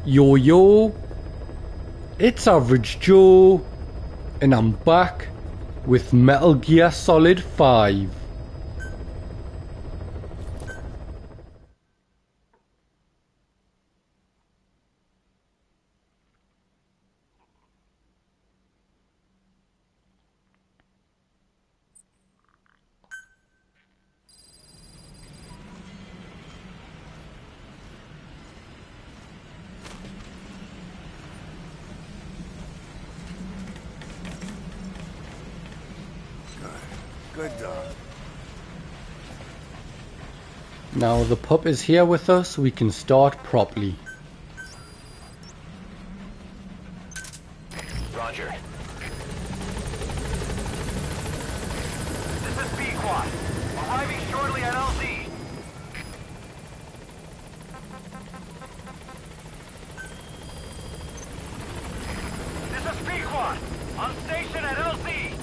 Yo yo, it's Average Joe, and I'm back with Metal Gear Solid 5. Good dog. Now the pup is here with us, we can start properly. Roger. This is B-Quad. Arriving shortly at LZ. This is B-Quad. On station at LZ.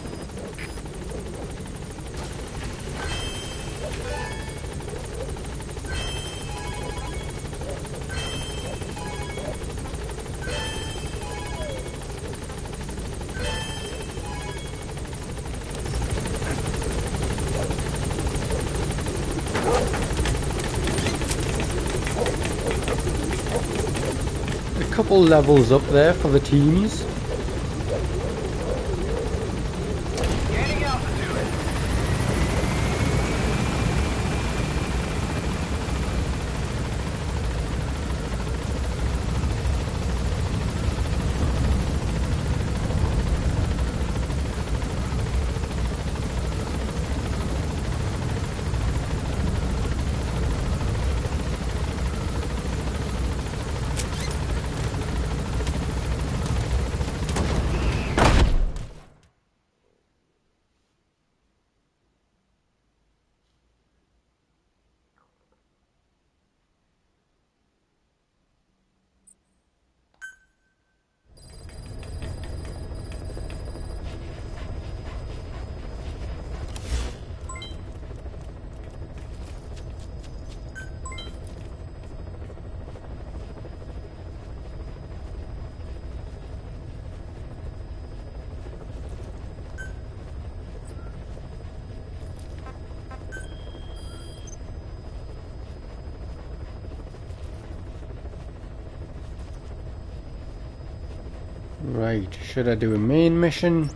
A couple levels up there for the teams. Gaining altitude. Right, should I do a main mission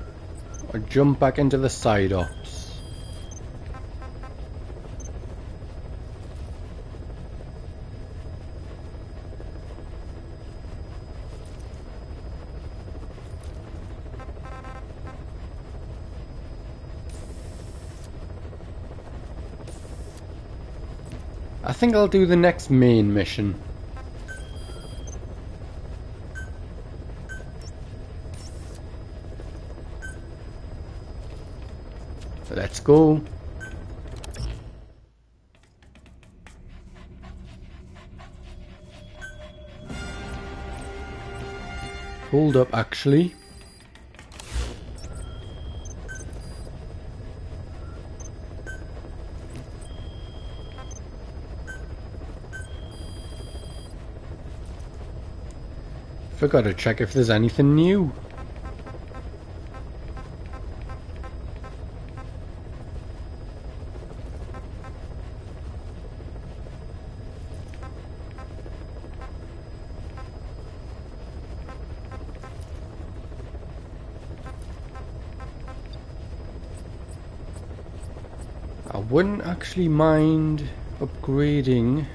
or jump back into the side ops? I think I'll do the next main mission. Let's go. Hold up, actually. Forgot to check if there's anything new. I wouldn't actually mind upgrading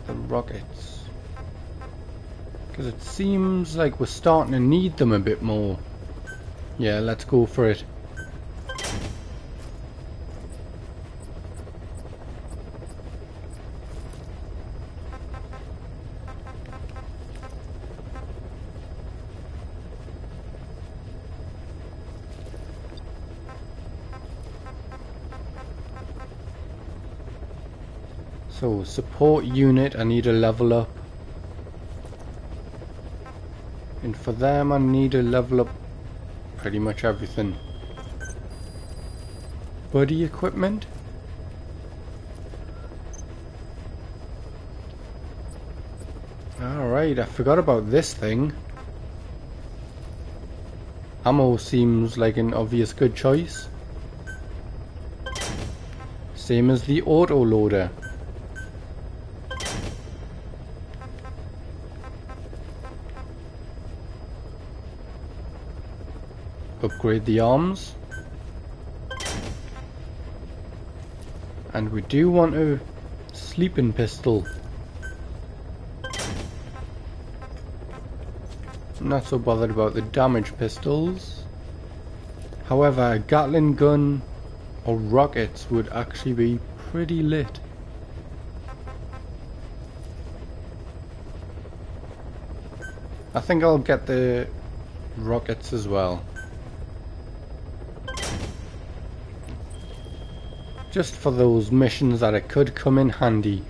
the rockets, because it seems like we're starting to need them a bit more. Yeah, let's go for it. So, support unit, I need to level up. And for them, I need to level up pretty much everything. Buddy equipment? Alright, I forgot about this thing. Ammo seems like an obvious good choice. Same as the auto loader. Upgrade the arms. And we do want a sleeping pistol. Not so bothered about the damage pistols. However, a Gatling gun or rockets would actually be pretty lit. I think I'll get the rockets as well. Just for those missions that it could come in handy.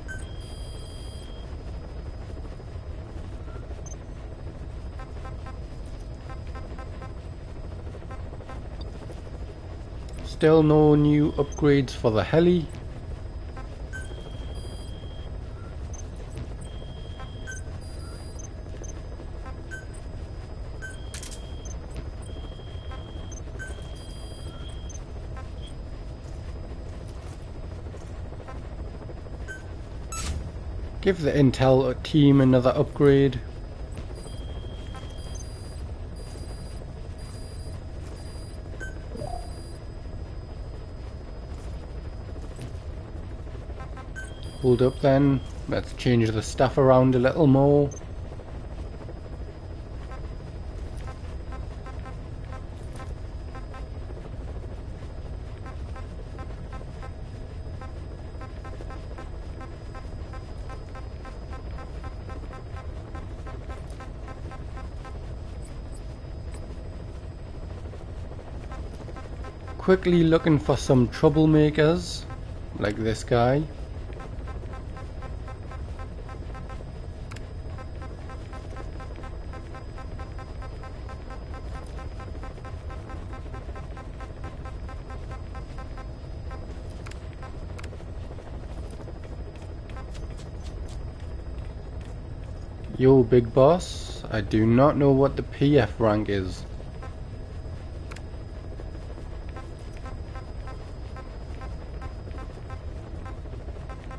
Still no new upgrades for the heli. Give the Intel team another upgrade. Hold up then, let's change the stuff around a little more. Quickly looking for some troublemakers, like this guy. Yo, big boss, I do not know what the PF rank is.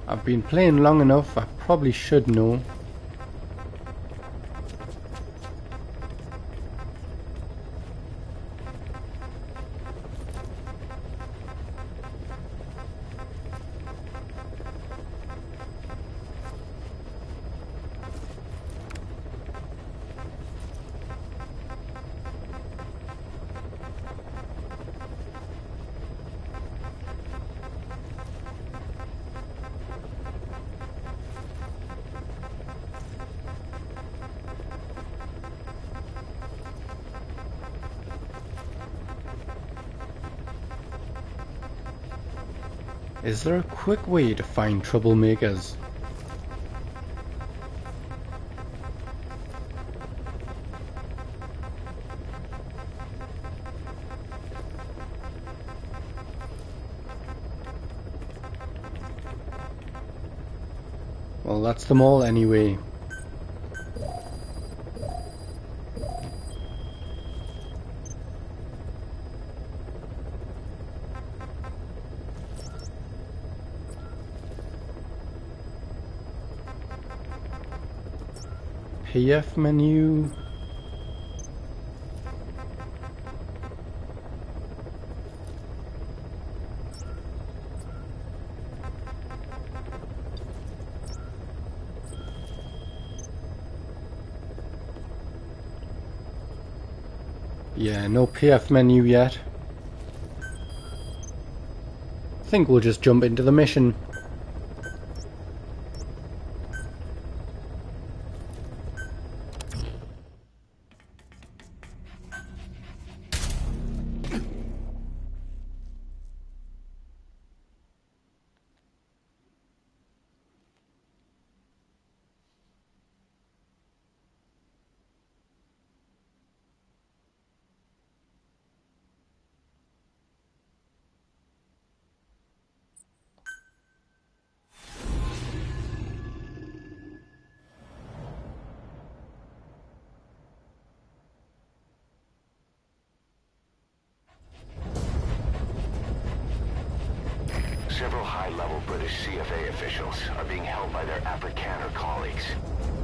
I've been playing long enough, I probably should know. Is there a quick way to find troublemakers? Well, that's them all anyway. PF menu. Yeah, no PF menu yet. I think we'll just jump into the mission. Several high-level British CFA officials are being held by their Afrikaner colleagues.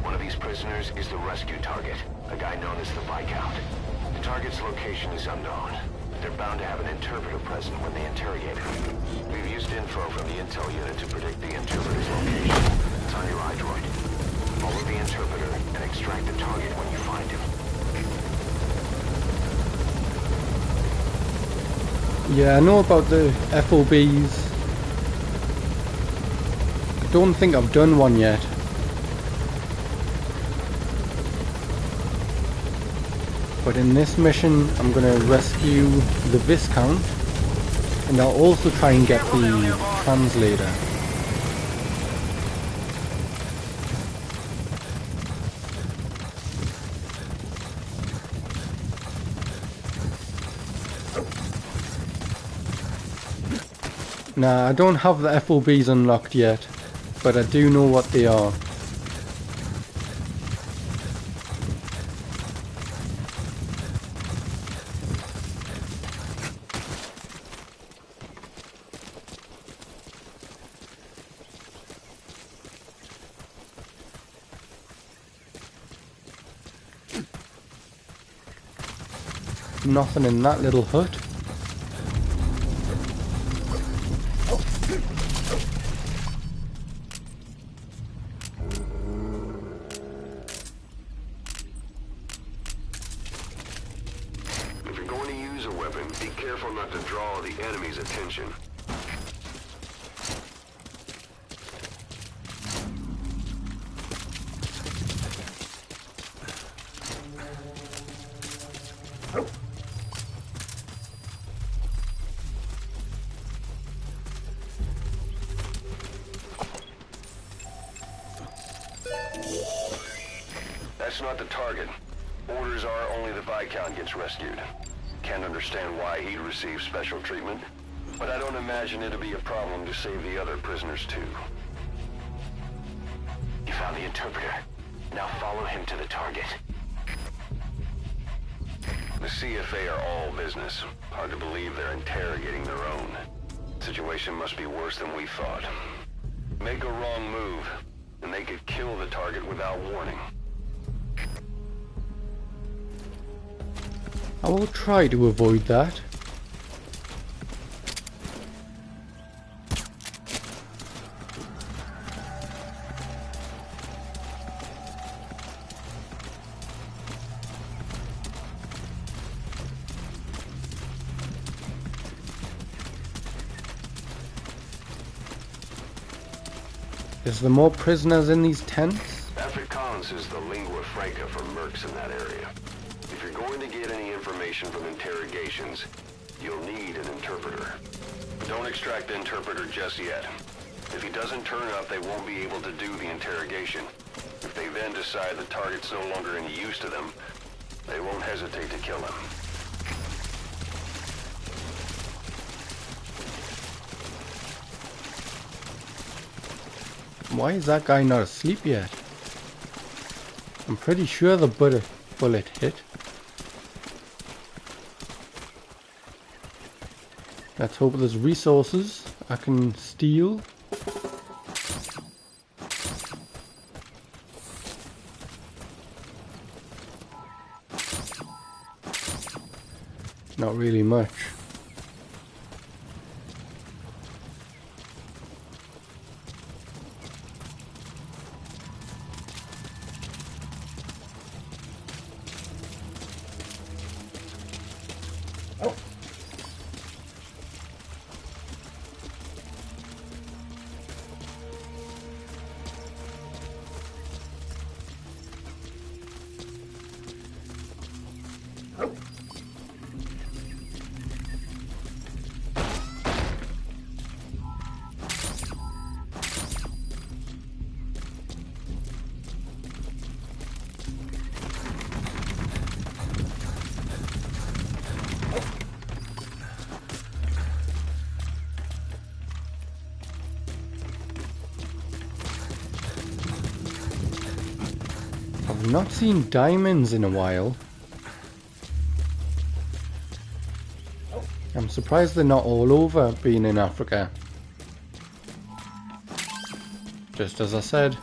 One of these prisoners is the rescue target, a guy known as the Viscount. The target's location is unknown. They're bound to have an interpreter present when they interrogate him. We've used info from the intel unit to predict the interpreter's location. It's on your iDroid. Follow the interpreter and extract the target when you find him. Yeah, I know about the FOBs. I don't think I've done one yet. But in this mission, I'm going to rescue the Viscount, and I'll also try and get the translator. Nah, I don't have the FOBs unlocked yet, but I do know what they are. Nothing in that little hut. If you're going to use a weapon, be careful not to draw the enemy's attention. That's not the target. Orders are only the Viscount gets rescued. Can't understand why he'd receive special treatment, but I don't imagine it'll be a problem to save the other prisoners too. You found the interpreter. Now follow him to the target. The CFA are all business. Hard to believe they're interrogating their own. Situation must be worse than we thought. Make a wrong move, and they could kill the target without warning. I will try to avoid that. Is there more prisoners in these tents? Afrikaans is the lingua franca for mercs in that area. If you're going to get any information from interrogations, you'll need an interpreter. Don't extract the interpreter just yet. If he doesn't turn up, they won't be able to do the interrogation. If they then decide the target's no longer any use to them, they won't hesitate to kill him. Why is that guy not asleep yet? I'm pretty sure the bullet hit. Let's hope there's resources I can steal. Not really much. I've not seen diamonds in a while. I'm surprised they're not all over being in Africa. Just as I said.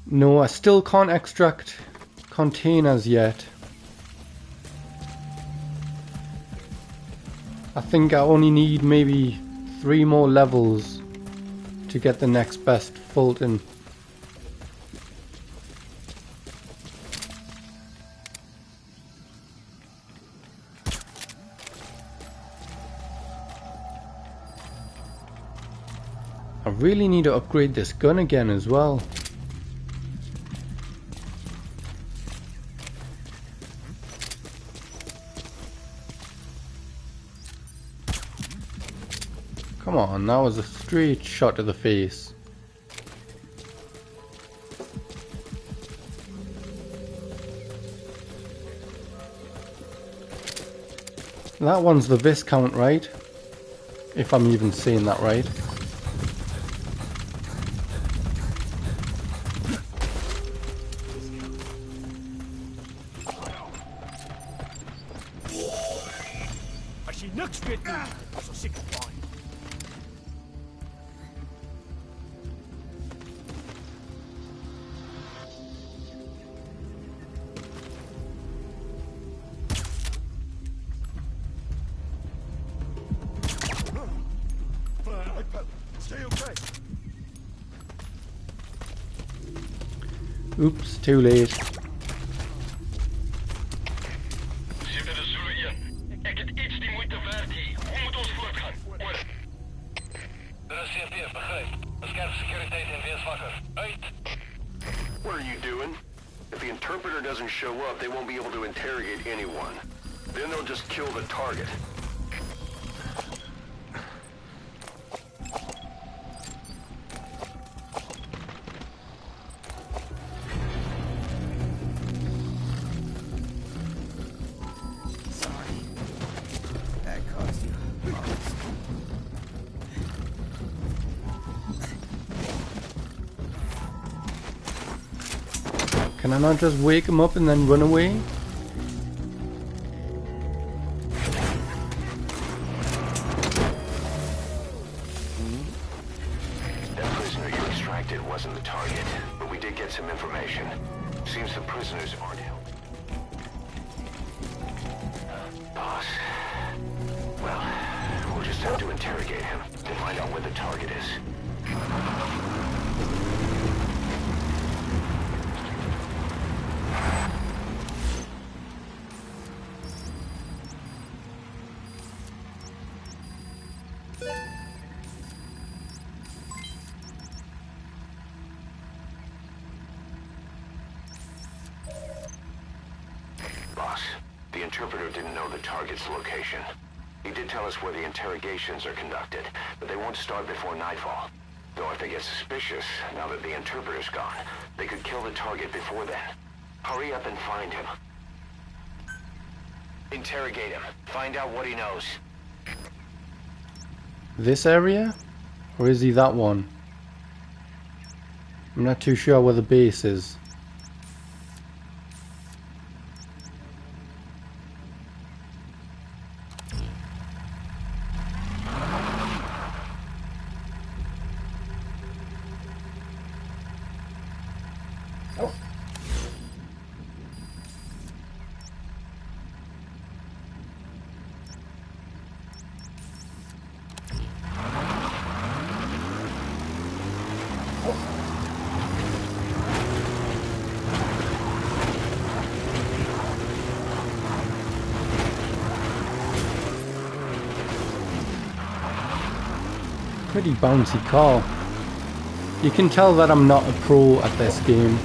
No, I still can't extract containers yet. I think I only need maybe 3 more levels to get the next best Fulton. I really need to upgrade this gun again as well. Come on, that was a straight shot to the face. That one's the Viscount, right? If I'm even saying that right. Als je niks weet doen, zal zeker fijn. Stay okay. Oops, too late. Zitten de Zulu hier? Ik heb iets die moeite waard hier. Hoe moet ons voortgaan? Oor. De CFP begrijp. Scherp securiteit en weerswakker. Uit. What are you doing? If the interpreter doesn't show up, they won't be able to interrogate anyone. Then they'll just kill the target. Can I not just wake him up and then run away? That prisoner you extracted wasn't the target, but we did get some information. Seems the prisoners aren't helping. Boss. Well, we'll just have to interrogate him to find out where the target is. Boss, the interpreter didn't know the target's location. He did tell us where the interrogations are conducted, but they won't start before nightfall. Though if they get suspicious, now that the interpreter's gone, they could kill the target before then. Hurry up and find him. Interrogate him. Find out what he knows. This area? Or is he that one? I'm not too sure where the base is. Pretty bouncy car. You can tell that I'm not a pro at this game.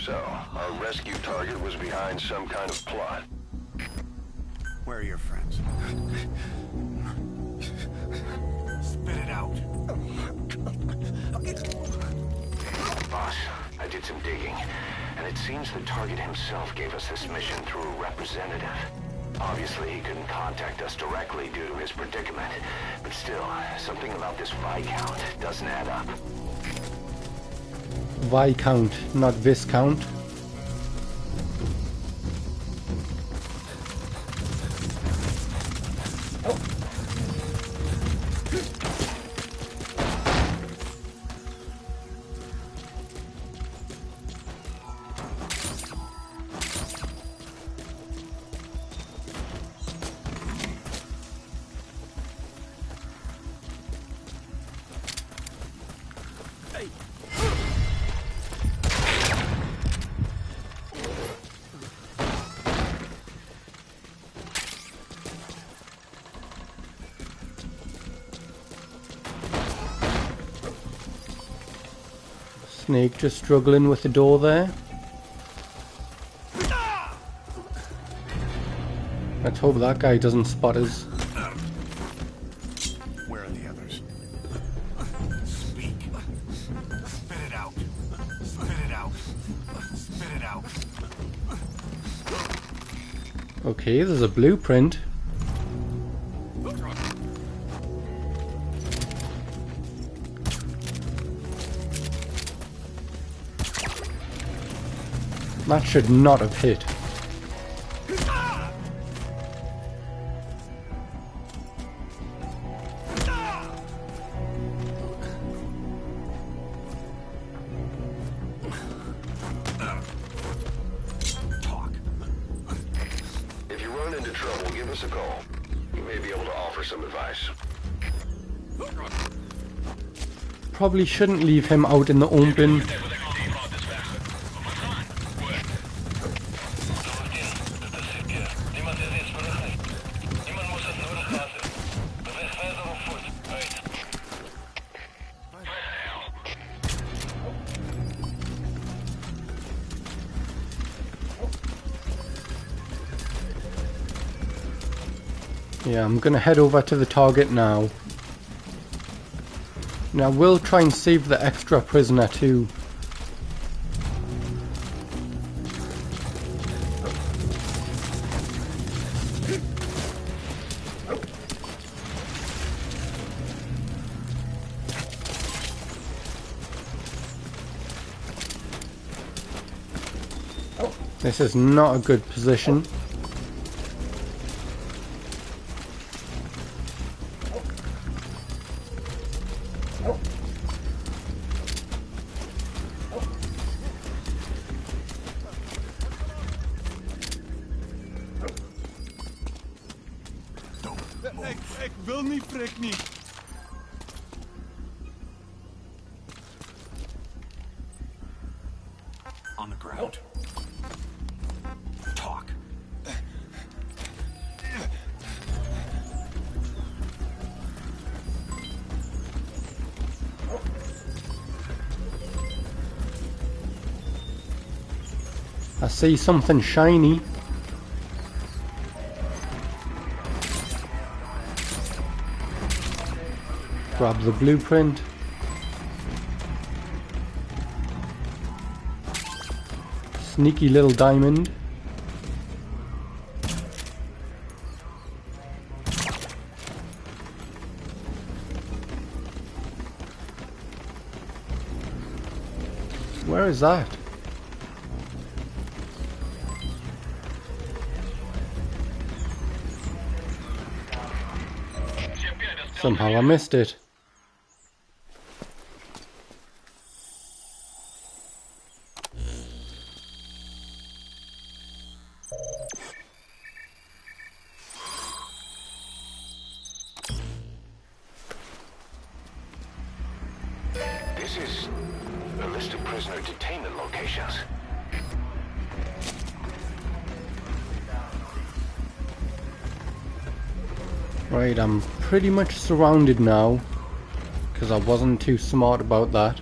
So, our rescue target was behind some kind of plot. Where are your friends? Spit it out. Boss, I did some digging, and it seems the target himself gave us this mission through a representative. Obviously, he couldn't contact us directly due to his predicament, but still, something about this Viscount doesn't add up. Viscount, not Viscount. Snake just struggling with the door there. Let's hope that guy doesn't spot us. Where are the others? Speak. Spit it out. Spit it out. Spit it out. Okay, there's a blueprint. That should not have hit. Talk. If you run into trouble, give us a call. We may be able to offer some advice. Probably shouldn't leave him out in the open. Yeah, I'm gonna head over to the target now. Now we'll try and save the extra prisoner too. This is not a good position. Ik wil niet, prik niet. On the ground. Talk. I see something shiny. Grab the blueprint. Sneaky little diamond. Where is that? Somehow I missed it. This is a list of prisoner detainment locations. Right, I'm pretty much surrounded now, because I wasn't too smart about that.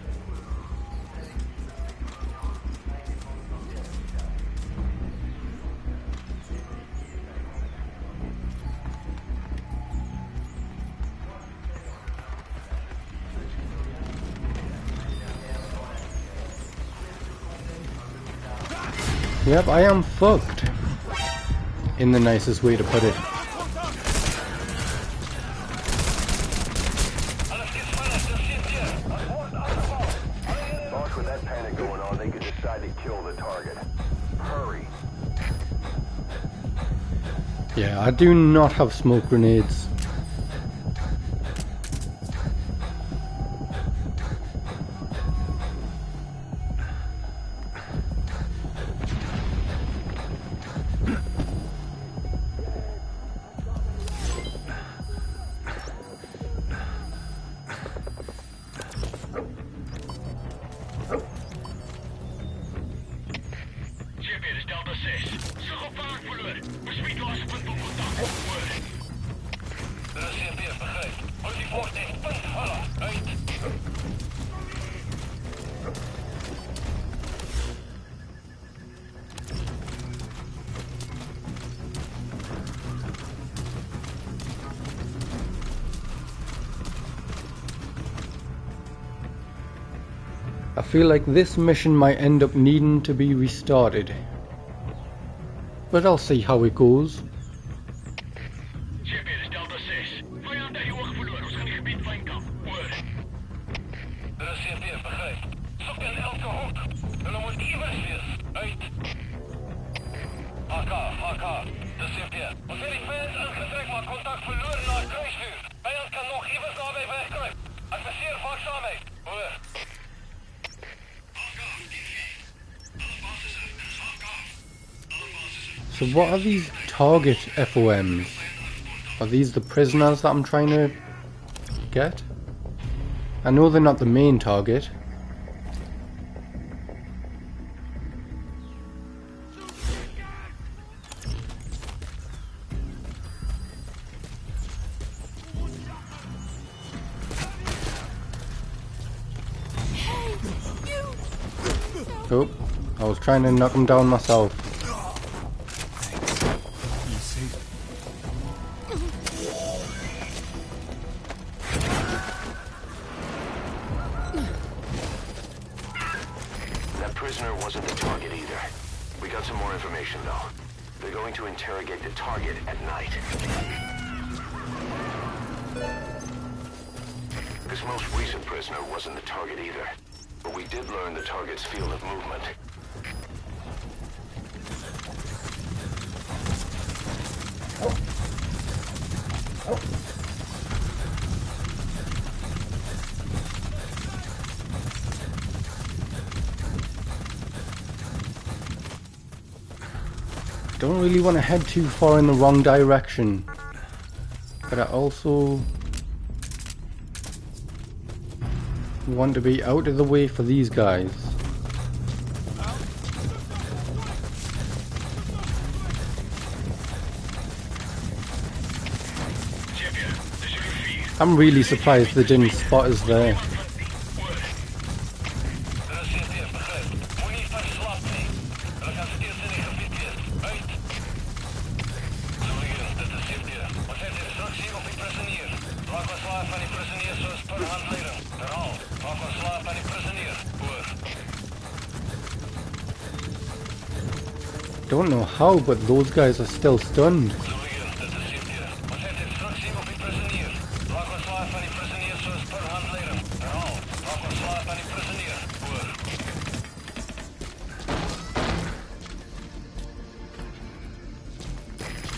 Yep, I am fucked. In the nicest way to put it. Boss, with that panic going on, they could decide to kill the target. Hurry. Yeah, I do not have smoke grenades. I feel like this mission might end up needing to be restarted. But I'll see how it goes. So what are these target FOMs? Are these the prisoners that I'm trying to get? I know they're not the main target. Oh, I was trying to knock him down myself. That prisoner wasn't the target either. We got some more information though. They're going to interrogate the target at night. This most recent prisoner wasn't the target either. But we did learn the target's field of movement. Don't really want to head too far in the wrong direction, but I also want to be out of the way for these guys. I'm really surprised they didn't spot us there. Don't know how, but those guys are still stunned.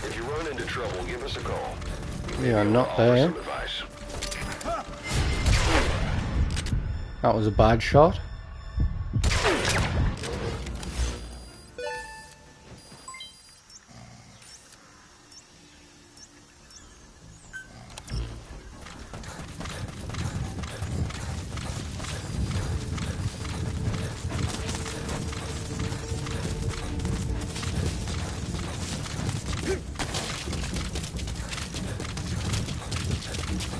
If you run into trouble, give us a call. They are not there. That was a bad shot.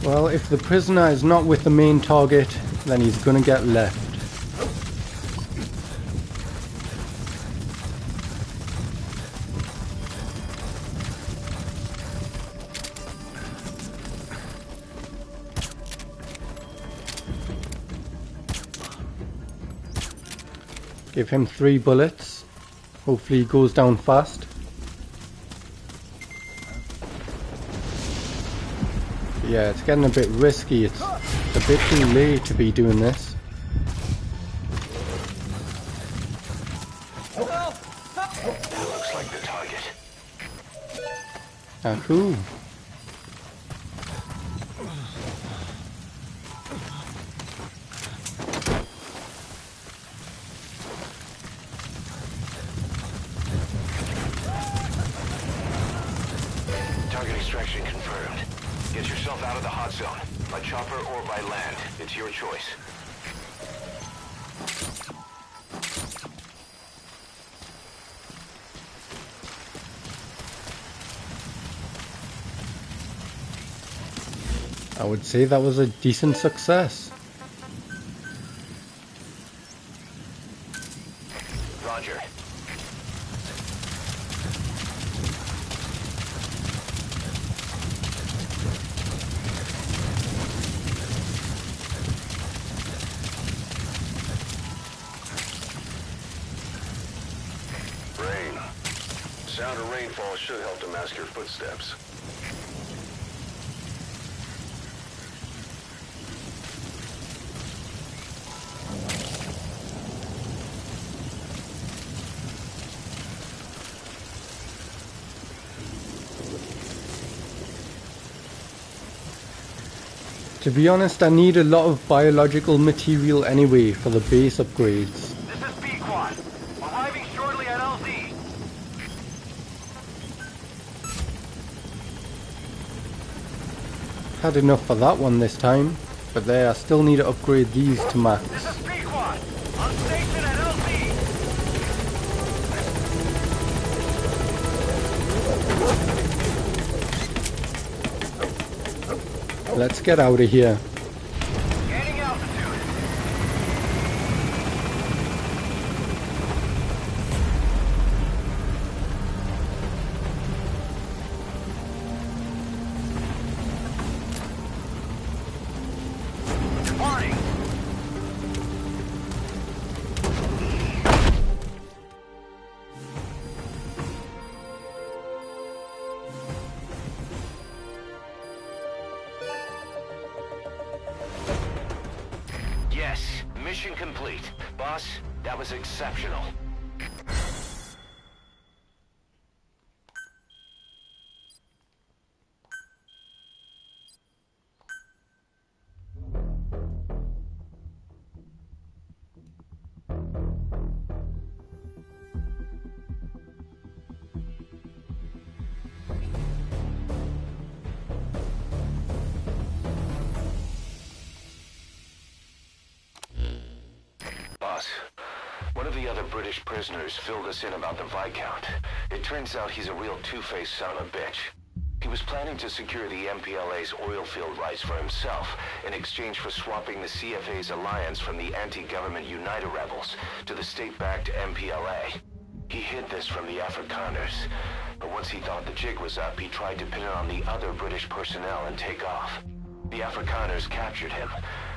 Well, if the prisoner is not with the main target, then he's gonna get left. Give him 3 bullets. Hopefully he goes down fast. Yeah, it's getting a bit risky. It's a bit too late to be doing this. That looks like the target. Ah, cool. Target extraction confirmed. Get yourself out of the hot zone. By chopper or by land. It's your choice. I would say that was a decent success. Roger. Rain. Sound of rainfall should help to mask your footsteps. To be honest, I need a lot of biological material anyway for the base upgrades. This is Pequod. Arriving shortly at LZ. Had enough for that one this time, but there, I still need to upgrade these to max. This is Pequod. On station at LZ. Let's get out of here. Gaining altitude. Departing. Yes, mission complete. Boss, that was exceptional. Boss, one of the other British prisoners filled us in about the Viscount. It turns out he's a real two-faced son of a bitch. He was planning to secure the MPLA's oil field rights for himself in exchange for swapping the CFA's alliance from the anti-government United rebels to the state-backed MPLA. He hid this from the Afrikaners, but once he thought the jig was up, he tried to pin it on the other British personnel and take off. The Afrikaners captured him,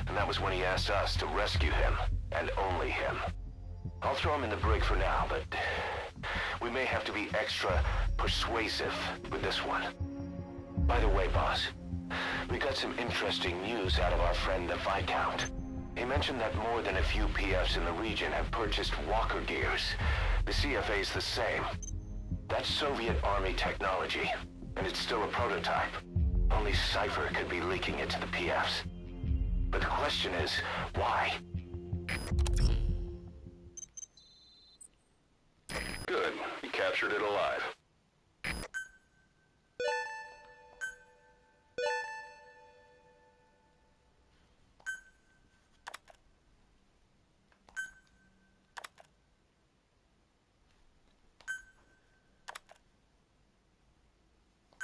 and that was when he asked us to rescue him, and only him. I'll throw him in the brig for now, but we may have to be extra persuasive with this one. By the way, boss, we got some interesting news out of our friend the Viscount. He mentioned that more than a few PFs in the region have purchased walker gears. The CFA's the same. That's Soviet Army technology, and it's still a prototype. Only Cypher could be leaking it to the PFs. But the question is, why? Good. He captured it alive.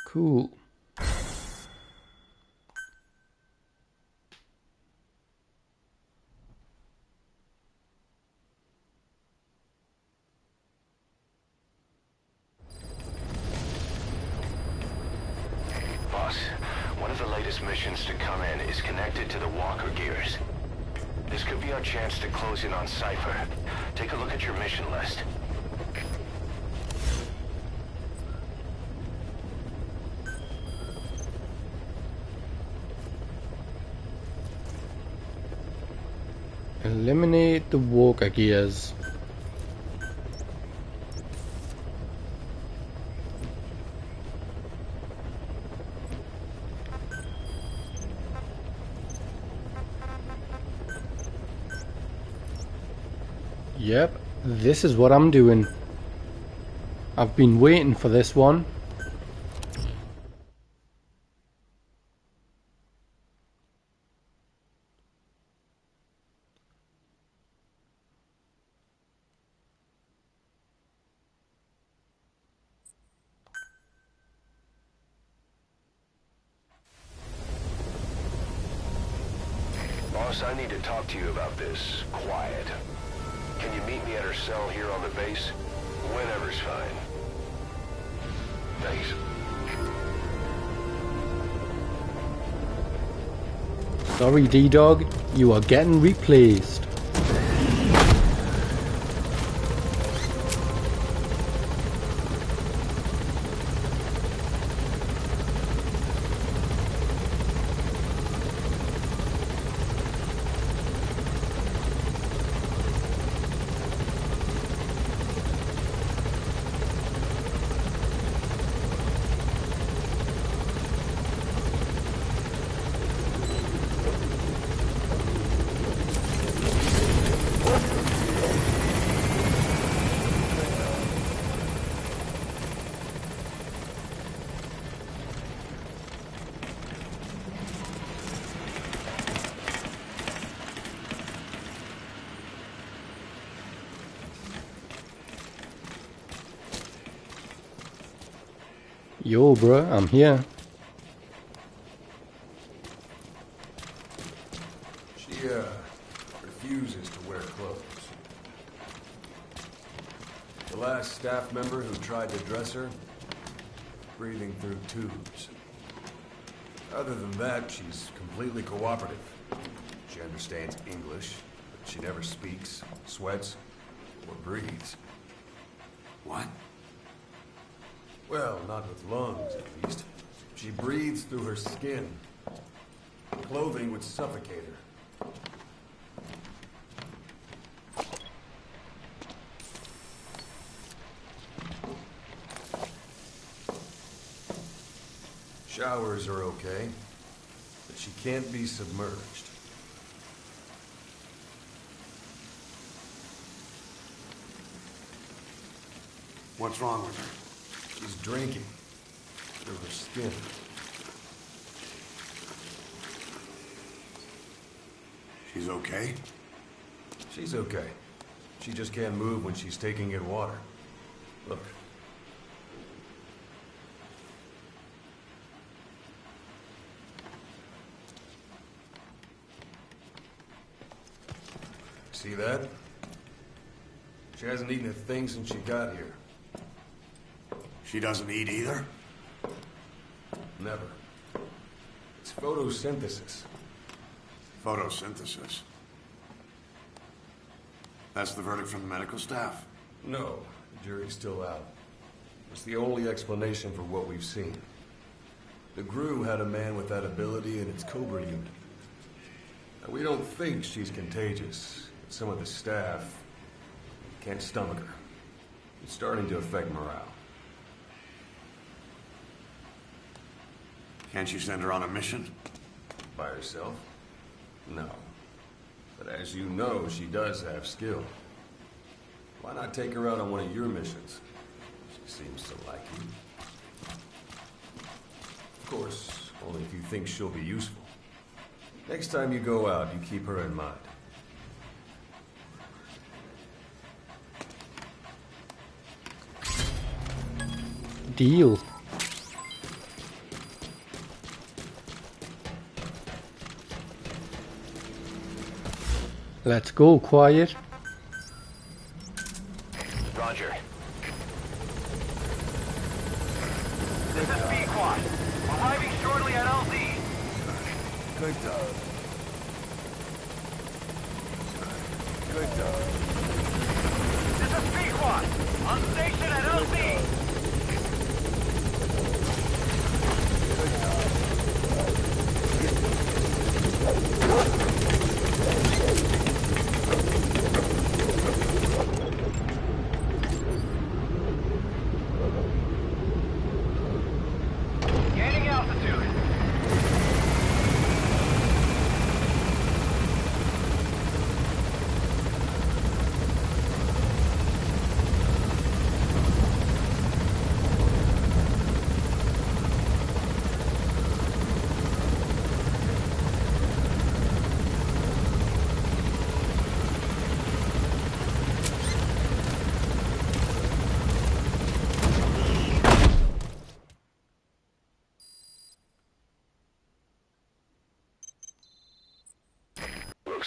Cool. Boss, one of the latest missions to come in is connected to the walker gears. This could be our chance to close in on Cypher. Take a look at your mission list. Eliminate the walker gears. Yep, this is what I'm doing. I've been waiting for this one. Boss, I need to talk to you about this. Quiet. Can you meet me at her cell here on the base? Whenever's fine. Thanks. Sorry, D-Dog, you are getting replaced. Yo, bro, I'm here. She, refuses to wear clothes. The last staff member who tried to dress her, breathing through tubes. Other than that, she's completely cooperative. She understands English, but she never speaks, sweats, or breathes. What? Well, not with lungs, at least. She breathes through her skin. Clothing would suffocate her. Showers are okay, but she can't be submerged. What's wrong with her? She's drinking through her skin. She's okay? She's okay. She just can't move when she's taking in water. Look. See that? She hasn't eaten a thing since she got here. She doesn't eat either? Never. It's photosynthesis. Photosynthesis. That's the verdict from the medical staff? No, the jury's still out. It's the only explanation for what we've seen. The GRU had a man with that ability in its Cobra unit. Now, we don't think she's contagious. Some of the staff can't stomach her. It's starting to affect morale. Can't you send her on a mission? By herself? No. But as you know, she does have skill. Why not take her out on one of your missions? She seems to like you. Of course, only if you think she'll be useful. Next time you go out, you keep her in mind. Deal. Let's go, quiet. Roger. This is Pequod. Arriving shortly at LZ. Good dog. Good dog. This is Pequod. On station at LZ.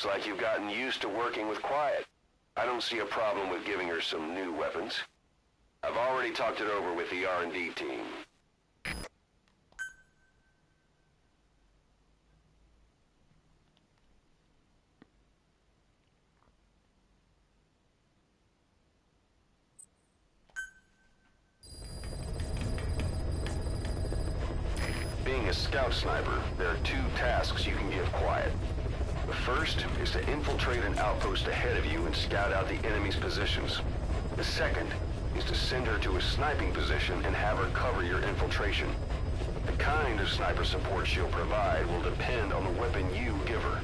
Looks like you've gotten used to working with Quiet. I don't see a problem with giving her some new weapons. I've already talked it over with the R&D team. Being a scout sniper, there are two tasks you can give Quiet. The first is to infiltrate an outpost ahead of you and scout out the enemy's positions. The second is to send her to a sniping position and have her cover your infiltration. The kind of sniper support she'll provide will depend on the weapon you give her.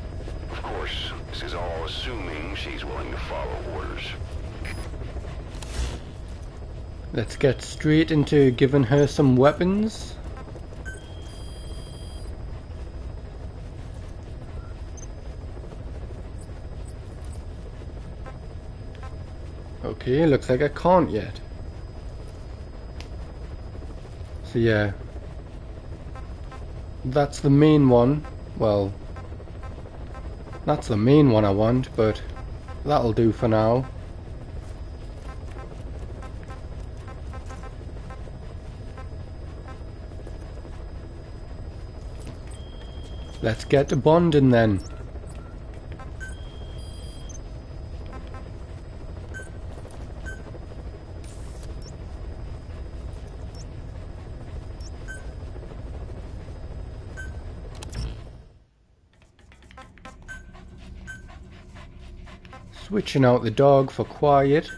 Of course, this is all assuming she's willing to follow orders. Let's get straight into giving her some weapons. Okay, looks like I can't yet. So yeah, that's the main one. Well, that's the main one I want, but that'll do for now. Let's get to bonding then. Switching out the dog for Quiet.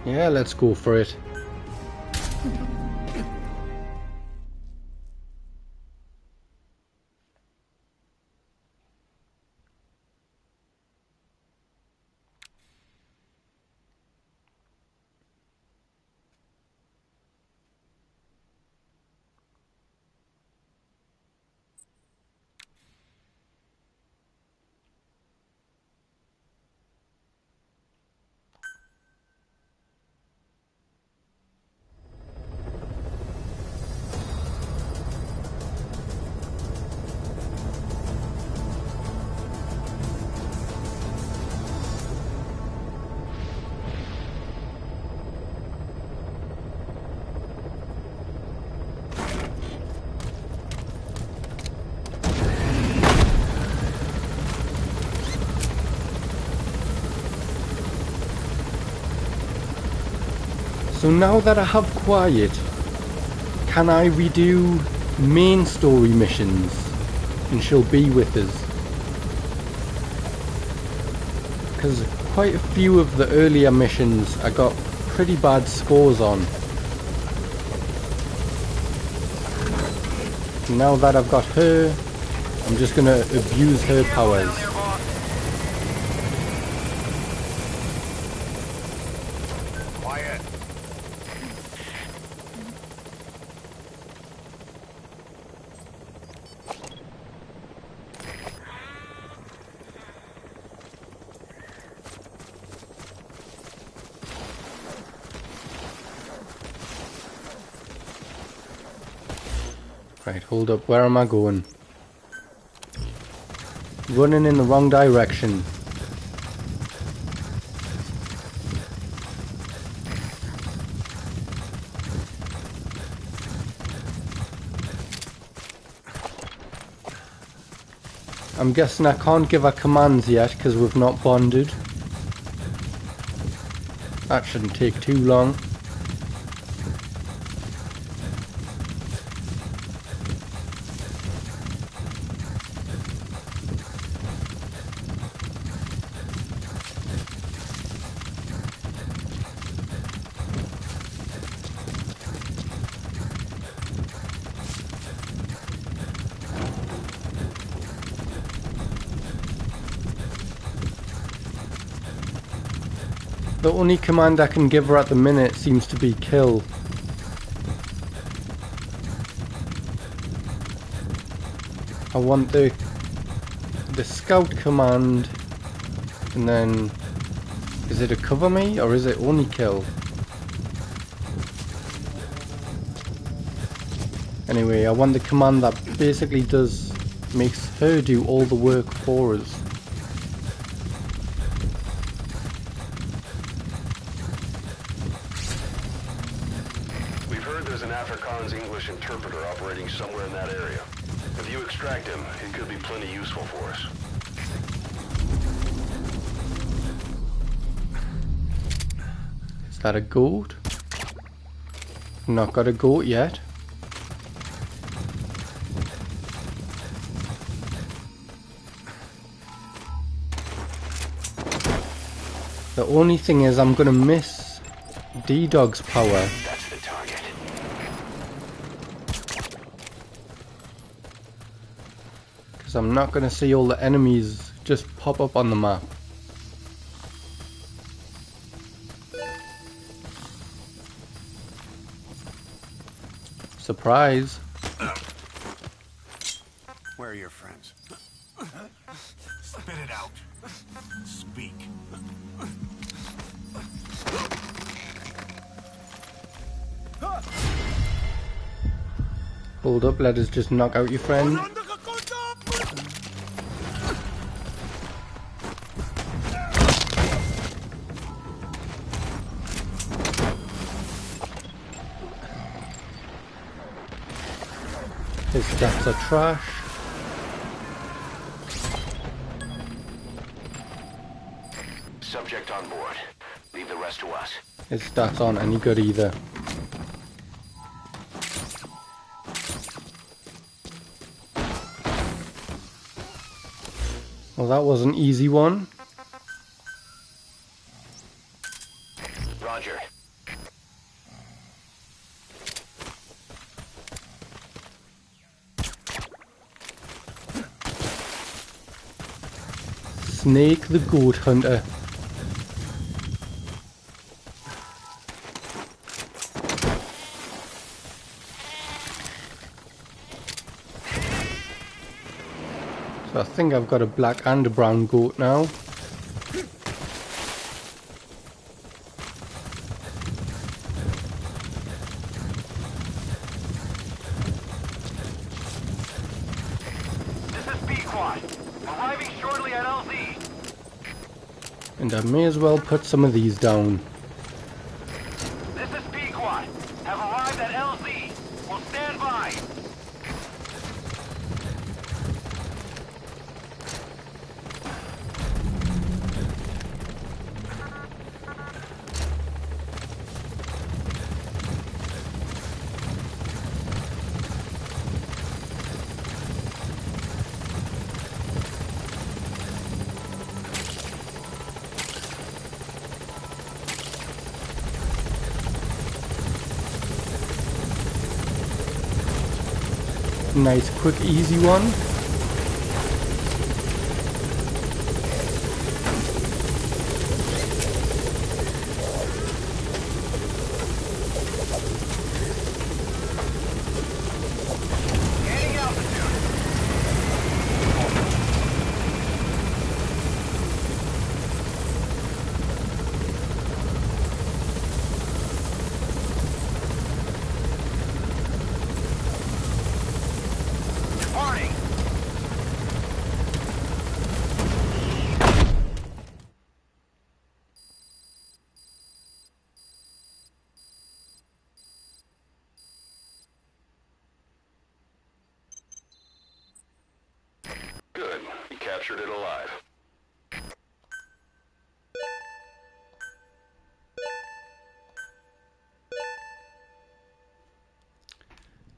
Yeah, let's go for it. So now that I have Quiet, can I redo main story missions and she'll be with us? Because quite a few of the earlier missions I got pretty bad scores on. Now that I've got her, I'm just gonna abuse her powers. Right, hold up, where am I going? Running in the wrong direction. I'm guessing I can't give her commands yet because we've not bonded. That shouldn't take too long. The only command I can give her at the minute seems to be kill. I want the scout command, and then is it a cover me or is it only kill? Anyway, I want the command that basically makes her do all the work for us. We've heard there's an Afrikaans English interpreter operating somewhere in that area. If you extract him, he could be plenty useful for us. Is that a goat? Not got a goat yet. The only thing is I'm gonna miss D-Dog's power. That's the target. Because I'm not gonna see all the enemies just pop up on the map. Surprise. Where are your friends? Spit it out. Speak. Hold up, let us just knock out your friend. His stats are trash. Subject on board. Leave the rest to us. His stats aren't any good either. Well, that was an easy one. Roger. Snake the Goat Hunter. So I think I've got a black and a brown goat now. This is B-Quad. Arriving shortly at LZ. And I may as well put some of these down. This is B-Quad. Have arrived at LZ. Will stand by. Nice, quick, easy one. Gaining altitude. Departing. Good. He captured it alive.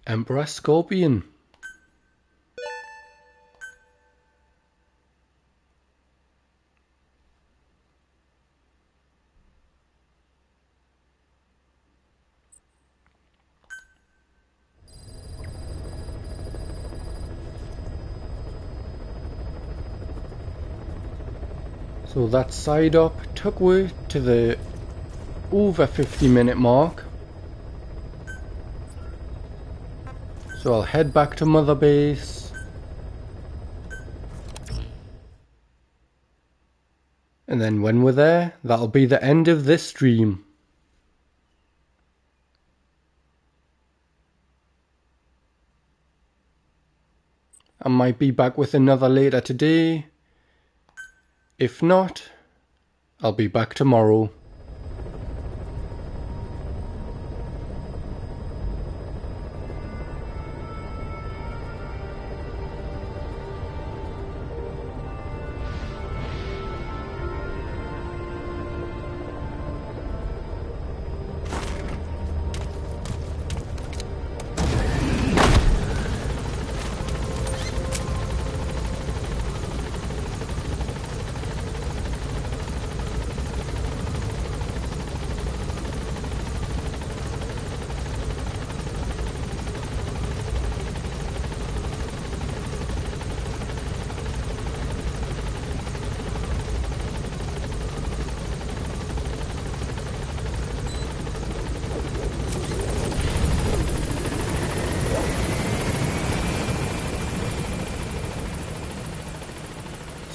Emperor Scorpion. So that side up took me to the over 50-minute mark. So I'll head back to Mother Base, And then when we're there, that'll be the end of this stream. I might be back with another later today. If not, I'll be back tomorrow.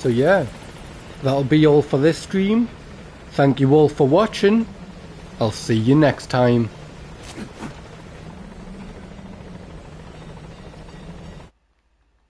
So yeah, that'll be all for this stream. Thank you all for watching. I'll see you next time.